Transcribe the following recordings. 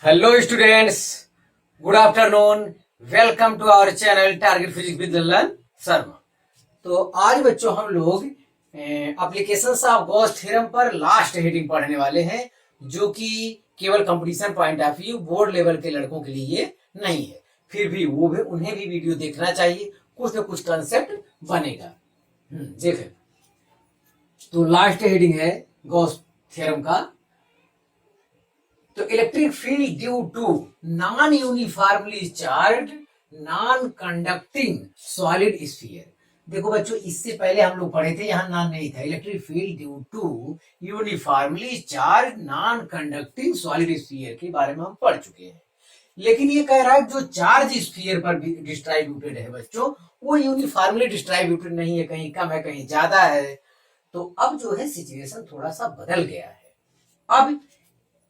Hello students, good afternoon. Welcome to our channel target physics with Lalan Sharma. तो आज बच्चों हम लोग एप्लीकेशंस ऑफ गॉस थ्योरम पर लास्ट हेडिंग पढ़ने वाले हैं, जो कि केवल competition point of view board level के लड़कों के लिए नहीं है। फिर भी उन्हें भी वीडियो देखना चाहिए, कुछ न कुछ कंसेप्ट बनेगा। देखें, तो लास्ट हेडिंग है गॉस थ्योरम का। तो electric field due to non uniformly charge non conducting solid sphere. देखो बच्चों, इससे पहले हम लोग पढ़े थे, यहां नॉन नहीं था। Electric field due to uniformly charge non conducting solid sphere के बारे में हम पढ़ चुके हैं। लेकिन ये कह रहा है जो चार्ज स्फीयर पर डिस्ट्रीब्यूटेड है बच्चों, वो यूनिफॉर्मली डिस्ट्रीब्यूटेड नहीं है, कहीं कम है कहीं ज्यादा है। तो अब जो है सिचुएशन थोड़ा सा बदल गया है। अब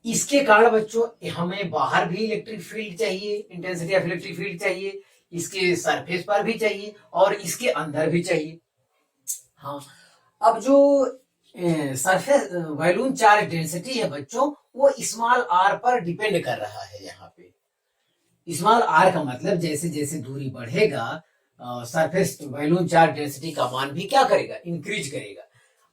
इसके कारण बच्चों हमें बाहर भी इलेक्ट्रिक फील्ड चाहिए, इंटेंसिटी ऑफ इलेक्ट्रिक फील्ड चाहिए, इसके सरफेस पर भी चाहिए और इसके अंदर भी चाहिए। हाँ, अब जो सरफेस वॉल्यूम चार्ज डेंसिटी है बच्चों, वो स्मॉल आर पर डिपेंड कर रहा है। यहाँ पे स्मॉल आर का मतलब जैसे जैसे दूरी बढ़ेगा, सरफेस वॉल्यूम चार्ज डेंसिटी का मान भी क्या करेगा, इंक्रीज करेगा।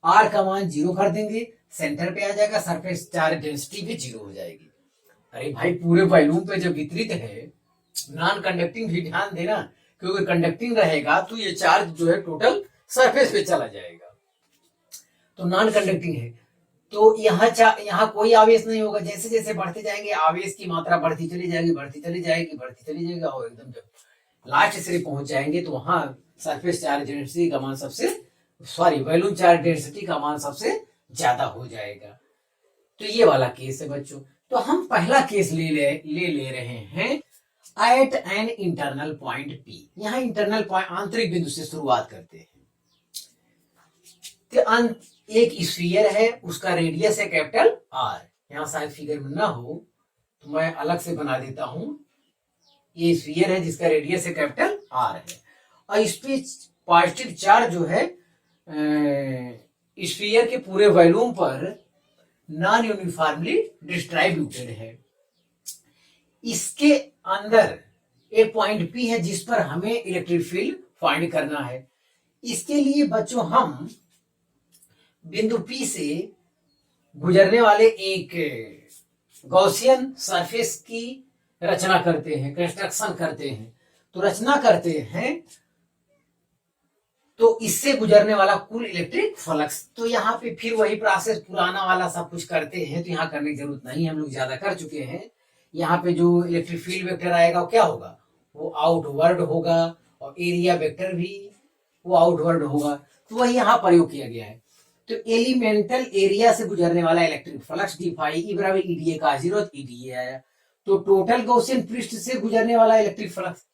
आर का मान 0 कर देंगे, सेंटर पे आ जाएगा, सरफेस चार्ज डेंसिटी भी 0 हो जाएगी। अरे भाई, पूरे वॉल्यूम पे जब वितरित है, नॉन कंडक्टिंग भी ध्यान देना, क्योंकि कंडक्टिंग रहेगा तो ये चार्ज जो है टोटल सरफेस पे चला जाएगा। तो नॉन कंडक्टिंग है तो यहाँ कोई आवेश नहीं होगा। जैसे जैसे बढ़ते जाएंगे आवेश की मात्रा बढ़ती चली जाएगी, बढ़ती चली जाएगी, बढ़ती चली जाएगी, और एकदम जब लास्ट से पहुंच जाएंगे तो वहां सरफेस चार्ज डेंसिटी का मान वॉल्यूम चार्ज डेंसिटी का मान सबसे ज्यादा हो जाएगा। तो ये वाला केस है बच्चों। तो हम पहला केस ले रहे हैं at an internal point P. यहाँ इंटरनल पॉइंट आंतरिक बिंदु से शुरुआत करते हैं। तो एक स्फीयर है, उसका रेडियस है कैपिटल आर। यहाँ शायद फिगर में ना हो तो मैं अलग से बना देता हूं। ये स्फीयर है जिसका रेडियस है कैपिटल आर है, और इस पे पॉजिटिव चार्ज जो है स्फीयर के पूरे वॉल्यूम पर नॉन यूनिफॉर्मली डिस्ट्रीब्यूटेड है। इसके अंदर एक पॉइंट पी है जिस पर हमें इलेक्ट्रिक फील्ड फाइंड करना है। इसके लिए बच्चों हम बिंदु पी से गुजरने वाले एक गॉसियन सरफेस की रचना करते हैं, कंस्ट्रक्शन करते हैं। तो रचना करते हैं तो इससे गुजरने वाला कुल इलेक्ट्रिक फ्लक्स। तो यहाँ पे फिर वही प्रोसेस पुराना वाला सब कुछ करते हैं, तो यहाँ करने की जरूरत नहीं, हम लोग ज्यादा कर चुके हैं। यहाँ पे जो इलेक्ट्रिक फील्ड वेक्टर आएगा वो क्या होगा, वो आउटवर्ड होगा, और एरिया वेक्टर भी वो आउटवर्ड होगा। तो वही यहाँ प्रयोग किया गया है। तो एलिमेंटल एरिया से गुजरने वाला electric flux d phi E बराबर ईडीए का 0 ईडीए आया। तो टोटल गॉसियन पृष्ठ से गुजरने वाला इलेक्ट्रिक फ्लक्स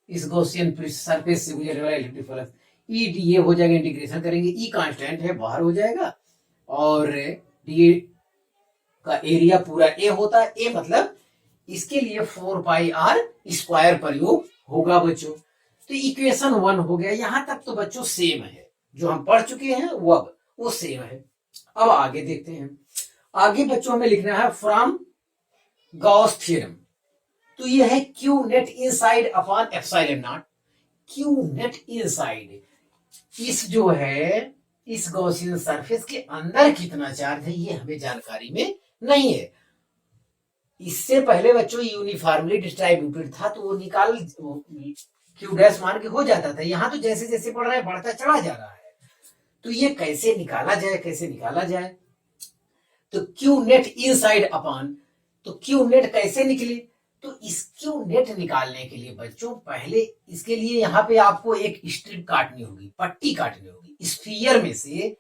इस गॉसियन पृष्ठ सरफेस से गुजरने वाला इलेक्ट्रिक फ्लक्स ई डीए हो जाएगा, इंटीग्रेशन करेंगे, ई कांस्टेंट है बाहर हो जाएगा, और डी का एरिया पूरा ए होता है। ए मतलब इसके लिए 4 पाई आर स्क्वायर प्रयोग होगा बच्चों। तो इक्वेशन 1 हो गया। यहां तक तो बच्चों सेम है, जो हम पढ़ चुके हैं वो सेम है। अब आगे देखते हैं। आगे बच्चों हमें लिखना है फ्रॉम गॉस थ्योरम। तो ये है Q net inside upon epsilon not. Q net inside, इस जो है इस गॉसियन सरफेस के अंदर कितना चार्ज है ये हमें जानकारी में नहीं है। इससे पहले बच्चों यूनिफॉर्मली डिस्ट्रीब्यूटेड था, तो वो निकाल क्यू डैश मान के हो जाता था। यहाँ तो जैसे जैसे बढ़ रहा है बढ़ता चला जा रहा है। तो ये कैसे निकाला जाए, तो क्यू नेट इनसाइड अपॉन, तो क्यू नेट कैसे निकले। तो इस क्यू नेट निकालने के लिए बच्चों पहले इसके लिए यहाँ पे आपको एक स्ट्रिप काटनी होगी, पट्टी काटनी होगी स्फीयर में से।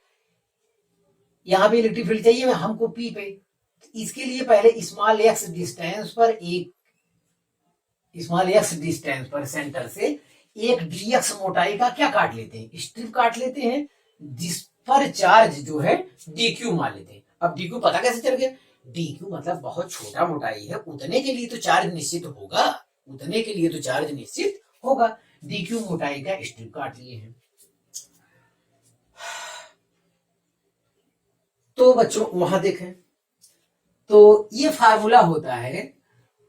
यहाँ पे इलेक्ट्रिक फील्ड चाहिए हमको पी पे। इसके लिए पहले स्मॉल एक्स डिस्टेंस पर सेंटर से एक डीएक्स मोटाई का क्या काट लेते हैं, स्ट्रिप काट लेते हैं, जिस पर चार्ज जो है डीक्यू मान लेते हैं। अब डीक्यू पता कैसे चल गया, डीक्यू मतलब बहुत छोटा मोटाई है, उतने के लिए तो चार्ज निश्चित होगा। डीक्यू मोटाई का स्ट्रिप काट लिए हैं। तो बच्चों वहां देखें, तो ये फार्मूला होता है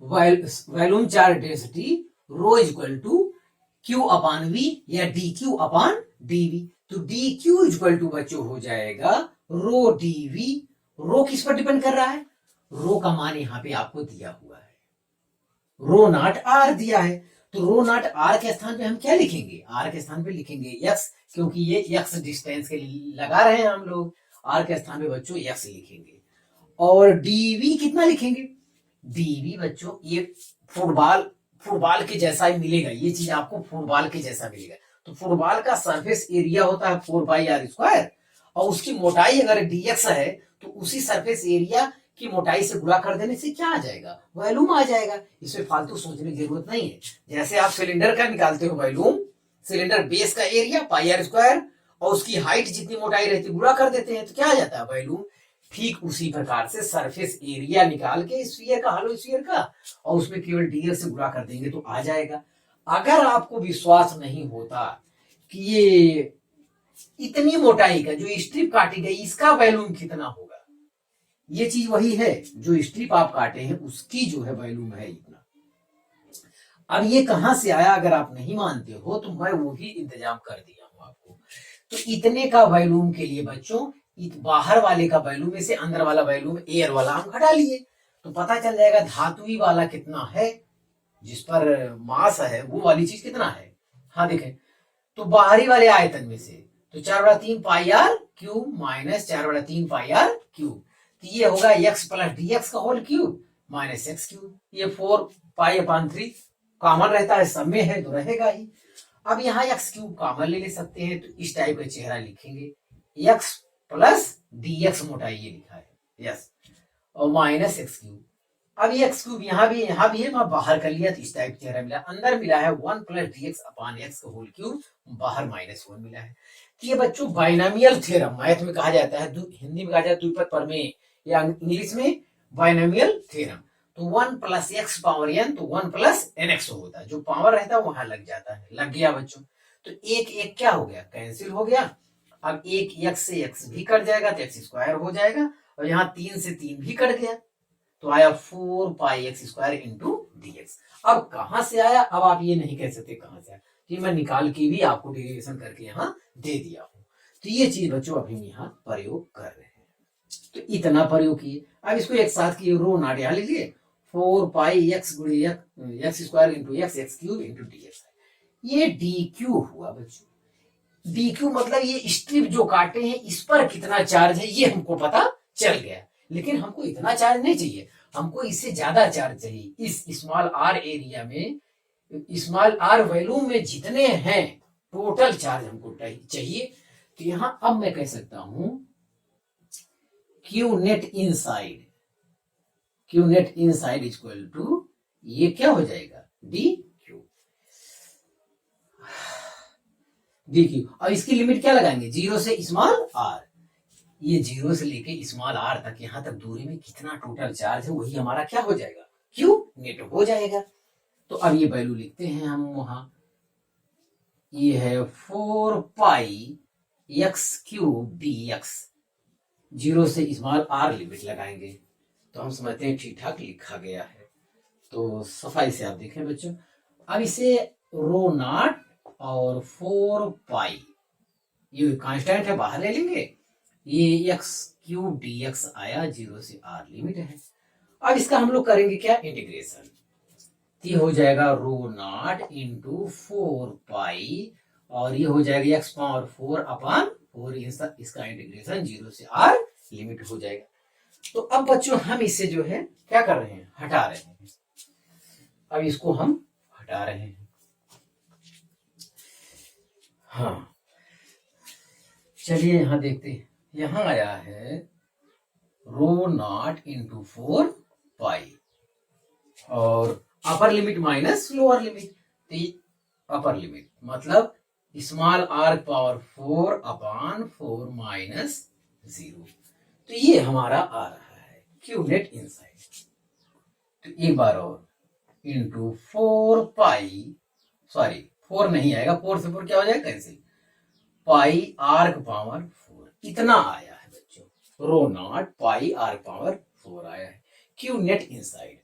volume charge density rho equal to Q upon V या डी क्यू अपान डीवी। तो डी क्यू इक्वल टू बच्चों हो जाएगा रो डीवी। रो किस पर डिपेंड कर रहा है? रो का मान यहां पे आपको दिया हुआ है, रो नॉट आर दिया है। तो रो नॉट आर के स्थान पे हम क्या लिखेंगे? आर के स्थान पे लिखेंगे एक्स, क्योंकि ये एक्स डिस्टेंस के लिए लगा रहे हैं हम लोग। आर के स्थान पे बच्चों एक्स लिखेंगे। और डीवी कितना लिखेंगे? डीवी बच्चों ये फुटबॉल के जैसा ही मिलेगा, ये चीज आपको फुटबॉल के जैसा मिलेगा। तो फुटबॉल का सरफेस एरिया होता है 4πr², और उसकी मोटाई अगर dx है तो उसी सरफेस एरिया की मोटाई से गुणा कर देने से क्या आ जाएगा? वॉल्यूम आ जाएगा। इसमें फालतू सोचने की जरूरत नहीं है। जैसे आप सिलेंडर का निकालते हो वॉल्यूम, सिलेंडर बेस का एरिया πr² और उसकी हाइट जितनी मोटाई रहती है गुणा कर देते हैं तो क्या आ जाता है? वॉल्यूम। ठीक उसी प्रकार से सरफेस एरिया निकाल के स्फीयर का, हॉलो स्फीयर का, और उसमें केवल डीएल से गुणा कर देंगे तो आ जाएगा। अगर आपको विश्वास नहीं होता कि ये इतनी मोटाई का जो स्ट्रिप काटी गई इसका वॉल्यूम कितना होगा, ये चीज वही है जो स्ट्रिप आप काटे हैं उसकी जो है वॉल्यूम है इतना। अब ये कहां से आया अगर आप नहीं मानते हो तो मैं वो भी इंतजाम कर दिया हूं आपको। तो इतने का वॉल्यूम के लिए बच्चों बाहर वाले का वॉल्यूम में से अंदर वाला वॉल्यूम एयर वाला हम घटा लिए तो पता चल जाएगा धातुई वाला कितना है, जिस पर मास है वो वाली चीज कितना है। हाँ देखें तो बाहरी वाले आयतन में से तो 4/3πr³ माइनस 4/3πr³, तो ये होगा x प्लस dx का होल क्यूब माइनस x³। ये 4π/3 कॉमन रहता है, सब में है तो रहेगा ही। अब यहाँ x³ कॉमन ले सकते हैं तो इस टाइप का चेहरा लिखेंगे, x प्लस dx मोटाई ये लिखा है, यस, और माइनस x³। अब ये x³ यहाँ भी है, मैं बाहर कर लिया तो इस टाइप चेहरा मिला। अंदर मिला है 1 प्लस dx अपान x का होल क्यूब, बाहर -1 मिला है। तो ये बच्चों बाइनोमियल थ्योरम मैथ में कहा जाता है, हिंदी में कहा जाता है द्विपद प्रमेय, या इंग्लिश में बाइनोमियल थ्योरम। तो 1 प्लस x पावर n तो 1 प्लस nx होता है, जो पावर रहता है वहां लग जाता है। लग गया बच्चों, तो एक क्या हो गया? कैंसिल हो गया। अब एक x से x भी कट जाएगा तो x² हो जाएगा, और यहाँ 3 से 3 भी कट गया तो आया 4πx² इंटू dx। अब कहां से आया? अब आप ये नहीं कह सकते कहां से आया, ये मैं निकाल के भी आपको डेरिवेशन करके यहाँ दे दिया हूं। तो ये चीज बच्चों अभी यहाँ प्रयोग कर रहे हैं। तो इतना प्रयोग किए। अब इसको एक साथ किए, रो नाट यहाँ लीजिए 4πx गुणे x² into x³ into dx। ये dq हुआ बच्चों। dq मतलब ये स्ट्रिप जो काटे हैं इस पर कितना चार्ज है ये हमको पता चल गया, लेकिन हमको इतना चार्ज नहीं चाहिए, हमको इससे ज्यादा चार्ज चाहिए। इस स्मॉल r एरिया में, स्मॉल r वॉल्यूम में जितने हैं टोटल चार्ज हमको चाहिए। तो यहां अब मैं कह सकता हूं Q net inside equal to ये क्या हो जाएगा? dq। अब इसकी लिमिट क्या लगाएंगे? 0 से स्मॉल r, ये 0 से लेके स्मॉल r तक, यहां तक दूरी में कितना टोटल चार्ज है वही हमारा क्या हो जाएगा? Q नेट हो जाएगा। तो अब ये वैल्यू लिखते हैं हम वहां, ये है 4πx³ dx। 0 से स्मॉल r लिमिट लगाएंगे तो हम समझते हैं ठीक ठाक लिखा गया है। तो सफाई से आप देखें बच्चों। अब इसे रो नॉट और 4π ये कांस्टेंट है, बाहर ले लेंगे, ये x³ dx आया, 0 से r लिमिट है। अब इसका हम लोग करेंगे क्या? इंटीग्रेशन। ये हो जाएगा रो नॉट इंटू 4π, और ये हो जाएगा x पावर 4 अपान 4, इसका इंटीग्रेशन 0 से r लिमिट हो जाएगा। तो अब बच्चों हम इससे जो है क्या कर रहे हैं? हटा रहे हैं। अब इसको हम हटा रहे हैं। हाँ चलिए यहां देखते हैं, यहां आया है रो नॉट इंटू 4π और upper limit minus lower limit, upper limit मतलब स्मॉल r पावर 4 अपान 4 माइनस 0। तो ये हमारा आ रहा है Q नेट इनसाइड। तो एक बार और इंटू 4π, सॉरी 4 नहीं आएगा, 4 से 4 क्या हो जाएगा? कैंसिल, पाई r पावर 4 इतना आया है बच्चों। रो नॉट पाई r पावर 4 आया है। Q net inside.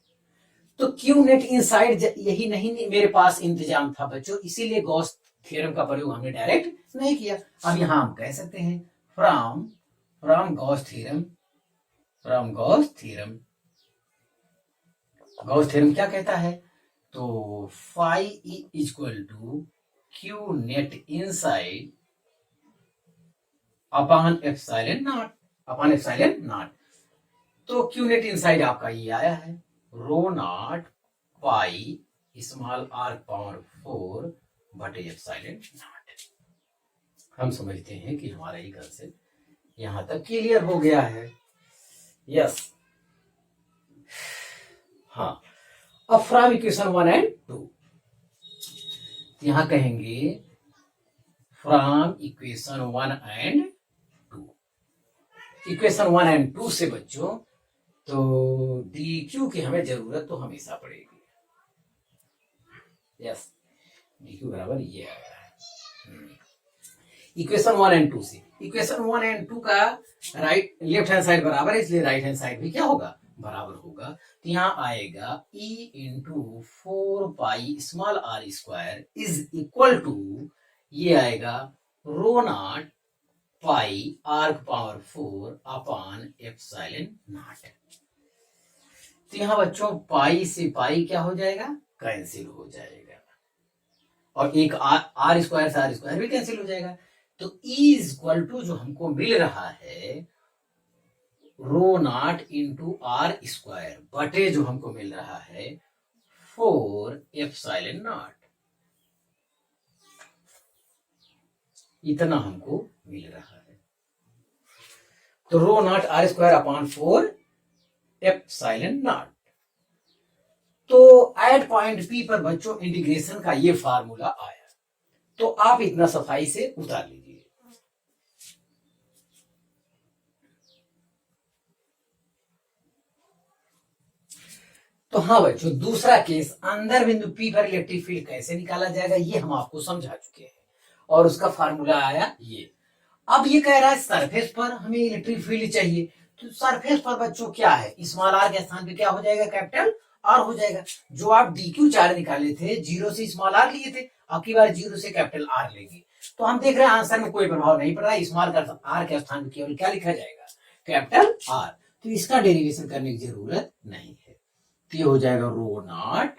तो क्यू नेट इनसाइड यही नहीं मेरे पास इंतजाम था बच्चों, इसीलिए गॉस थ्योरम का प्रयोग हमने डायरेक्ट नहीं किया। अब यहां हम कह सकते हैं from from Gauss theorem, from Gauss theorem. Gauss theorem क्या कहता है? तो phi equal to Q net inside upon epsilon naught, upon epsilon naught. तो क्यू नेट इनसाइड आपका ये आया है rho naught pi small r power 4 बटे एप्सिलॉन नॉट। हम समझते हैं कि हमारा ये कंसेप्ट यहां तक क्लियर हो गया है। यस, हाँ। अब फ्रॉम इक्वेशन 1 एंड 2 यहां कहेंगे from equation 1 and 2, equation 1 and 2 से बच्चों तो डी क्यू की हमें जरूरत तो हमेशा पड़ेगी। यस, डी क्यू बराबर ये आएगा इक्वेशन 1 एंड 2 से। इक्वेशन 1 एंड 2 का राइट लेफ्ट हैंड साइड बराबर है, इसलिए राइट हैंड साइड भी क्या होगा? बराबर होगा। तो यहाँ आएगा E into 4 pi small r square is equal to ये आएगा rho naught pi r power 4 upon epsilon naught. तो यहाँ बच्चों पाई से पाई क्या हो जाएगा? कैंसिल हो जाएगा, और एक आर स्क्वायर से आर स्क्वायर भी कैंसिल हो जाएगा। तो E इक्वल टू जो हमको मिल रहा है rho naught into are square बटे जो हमको मिल रहा है 4 एप्सिलॉन नॉट, इतना हमको मिल रहा है। तो rho naught r square upon 4 epsilon naught. तो एट पॉइंट पी पर बच्चों इंटीग्रेशन का ये फार्मूला आया, तो आप इतना सफाई से उतार लीजिए। तो हाँ बच्चों, दूसरा केस अंदर बिंदु पी पर इलेक्ट्रिक फील्ड कैसे निकाला जाएगा ये हम आपको समझा चुके हैं, और उसका फार्मूला आया ये। अब ये कह रहा है सरफेस पर हमें इलेक्ट्रिक फील्ड चाहिए, तो सरफेस पर बच्चों क्या है? स्मॉल आर के स्थान पे क्या हो जाएगा? कैपिटल आर हो जाएगा। जो आप डी क्यू चार्ज निकाले थे, जीरो से स्मॉल आर लिए थे, अब की बार जीरो से कैपिटल आर लेंगे। तो हम देख रहे हैं आंसर में कोई प्रभाव नहीं पड़ रहा है, स्मॉल आर के स्थान पे केवल क्या लिखा जाएगा? Capital R. तो इसका डेरिवेशन करने की जरूरत नहीं है। तो ये हो जाएगा rho naught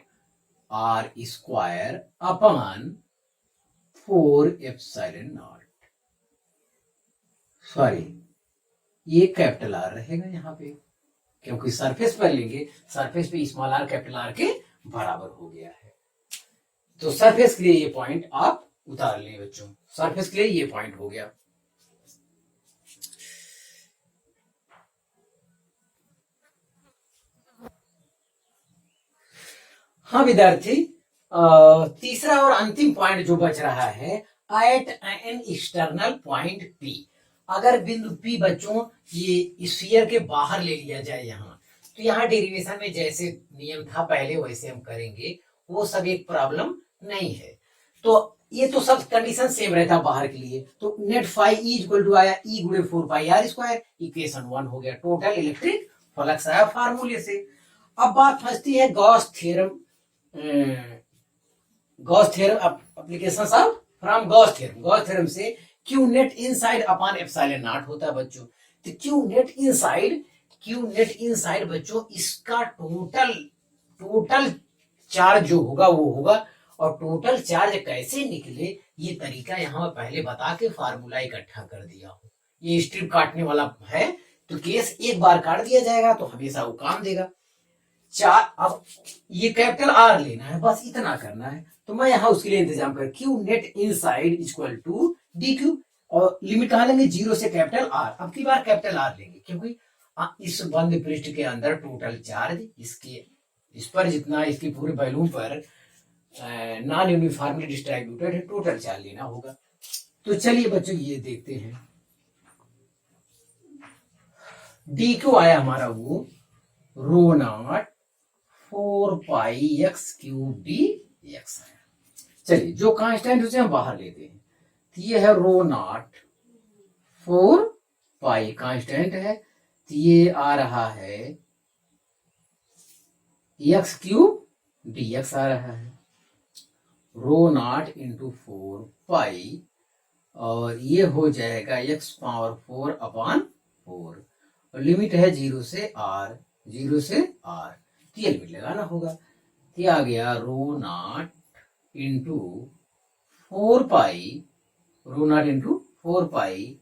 r square upon 4 epsilon naught, sorry ये कैपिटल आर रहेगा यहाँ पे, क्योंकि सरफेस पर लेंगे, सरफेस पे स्मॉल आर कैपिटल आर के बराबर हो गया है। तो सरफेस के लिए ये पॉइंट आप उतार लें बच्चों, सरफेस के लिए ये पॉइंट हो गया। हाँ विद्यार्थी, तीसरा और अंतिम पॉइंट जो बच रहा है at an external point P. अगर बिंदु पी बच्चों ये स्फीयर के बाहर ले लिया जाए यहाँ, तो यहाँ डेरिवेशन में जैसे नियम था पहले वैसे हम करेंगे, वो सब एक प्रॉब्लम नहीं है। तो ये तो सब कंडीशन सेम रहता बाहर के लिए। तो net phi E equal to आया ई गुणे 4 पाई आर स्क्वायर, इक्वेशन 1 हो गया। टोटल इलेक्ट्रिक फ्लक्स आया फार्मूले से। अब बात फंसती है Gauss theorem, Gauss theorem application of from Gauss theorem. Gauss theorem से Q net inside upon epsilon naught होता है बच्चों। तो क्यू नेट इनसाइड बच्चों इसका टोटल चार्ज जो होगा वो होगा, और टोटल चार्ज कैसे निकले ये तरीका यहाँ पहले बता के फार्मूला इकट्ठा कर दिया हूं। ये स्ट्रिप काटने वाला है, तो केस एक बार काट दिया जाएगा तो हमेशा वो काम देगा। चार, अब ये कैपिटल आर लेना है, बस इतना करना है। तो मैं यहाँ उसके लिए इंतजाम कर Q net inside equal to d Q, और लिमिट कहाँ लेंगे? जीरो से कैपिटल आर। अब की बार कैपिटल आर लेंगे, क्योंकि इस बंद पृष्ठ के अंदर टोटल चार्ज इसके इस पर जितना इसके पूरे बैलून पर नॉन यूनिफॉर्मली डिस्ट्रीब्यूटेड है, टोटल चार्ज लेना होगा। तो चलिए बच्चों ये देखते हैं। डी क्यू आया हमारा वो rho naught 4 pi x cube d x है। चलिए जो कांस्टेंट उसे हम बाहर लेते हैं, तो ये है रो नॉट 4 पाई कांस्टेंट है, तो ये आ रहा है एक्स क्यूब डी एक्स आ रहा है, रो नॉट इंटू 4 पाई, और ये हो जाएगा एक्स पावर 4/4, और लिमिट है 0 से r, 0 से r, तो ये लिमिट लगाना होगा। तो ये आ गया rho naught into 4 pi, rho naught into 4 pi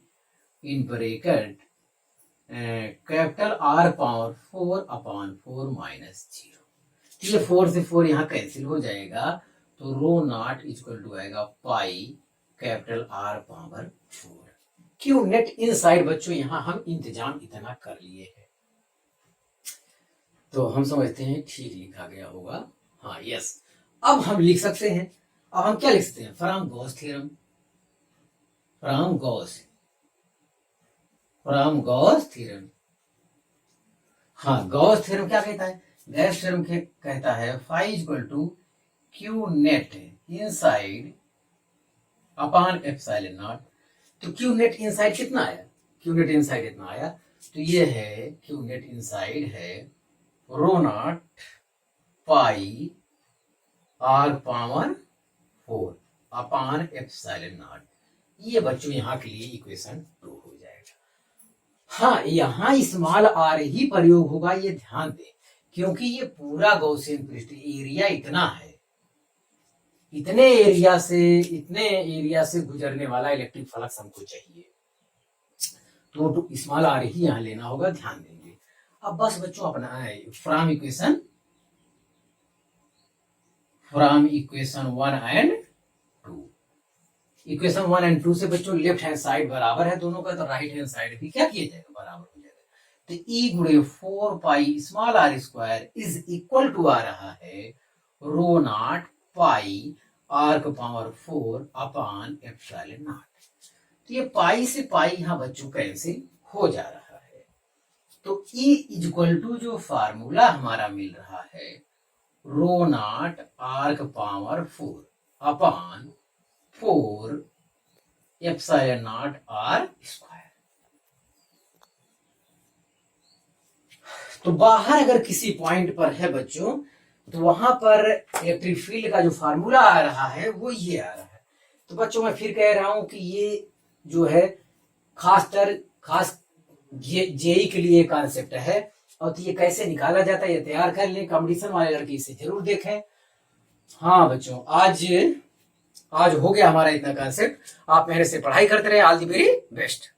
in bracket capital R power 4/4 minus 0। ये 4 से 4 यहाँ कैंसिल हो जाएगा, तो रो नॉट इक्वल टू आएगा पाई कैपिटल R पावर 4। क्यों नेट इनसाइड बच्चों यहाँ हम इंतजाम इतना कर लिए हैं, तो हम समझते हैं ठीक लिखा गया होगा। हाँ यस, अब हम लिख सकते हैं, अब हम क्या लिख सकते हैं, from Gauss theorem, from Gauss theorem. हाँ गॉस थ्योरम क्या कहता है, गॉस थ्योरम कहता है phi equal to Q net inside upon epsilon naught. तो क्यू नेट इनसाइड कितना आया, क्यू नेट इनसाइड इतना आया, तो ये है क्यू नेट इनसाइड है rho naught pi R power 4 upon epsilon naught. ये बच्चों यहाँ के लिए इक्वेशन 2 हो जाएगा। हाँ यहाँ स्मॉल r ही प्रयोग होगा, ये ध्यान दें, क्योंकि ये पूरा गॉसियन पृष्ठ एरिया इतना है, इतने एरिया से गुजरने वाला इलेक्ट्रिक फ्लक्स हमको चाहिए, तो स्मॉल r ही यहाँ लेना होगा, ध्यान देंगे। अब बस बच्चों अपना from equation 1 and 2, equation 1 and 2 से बच्चों लेफ्ट हैंड साइड बराबर है दोनों का, तो राइट हैंड साइड भी क्या किया जाएगा, बराबर हो जाएगा। तो ई गुणे 4 pi small r square is equal to आ रहा है रो नॉट पाई R का पावर 4 अपॉन एप्सिलॉन नॉट। तो ये पाई से पाई यहाँ बच्चों कैंसिल हो जा रहा है, तो E इक्वल टू जो फार्मूला हमारा मिल रहा है रो नॉट R का power 4 upon 4 epsilon not R square. तो बाहर अगर किसी पॉइंट पर है बच्चों, तो वहां पर इलेक्ट्रिक फील्ड का जो फार्मूला आ रहा है वो ये आ रहा है। तो बच्चों मैं फिर कह रहा हूं कि ये जो है खास जेई के लिए कॉन्सेप्ट है, और तो ये कैसे निकाला जाता है ये तैयार कर लें, कंपटीशन वाले लड़के इसे जरूर देखें। हाँ बच्चों आज हो गया हमारा इतना कॉन्सेप्ट, आप मेरे से पढ़ाई करते रहे, ऑल द वेरी बेस्ट।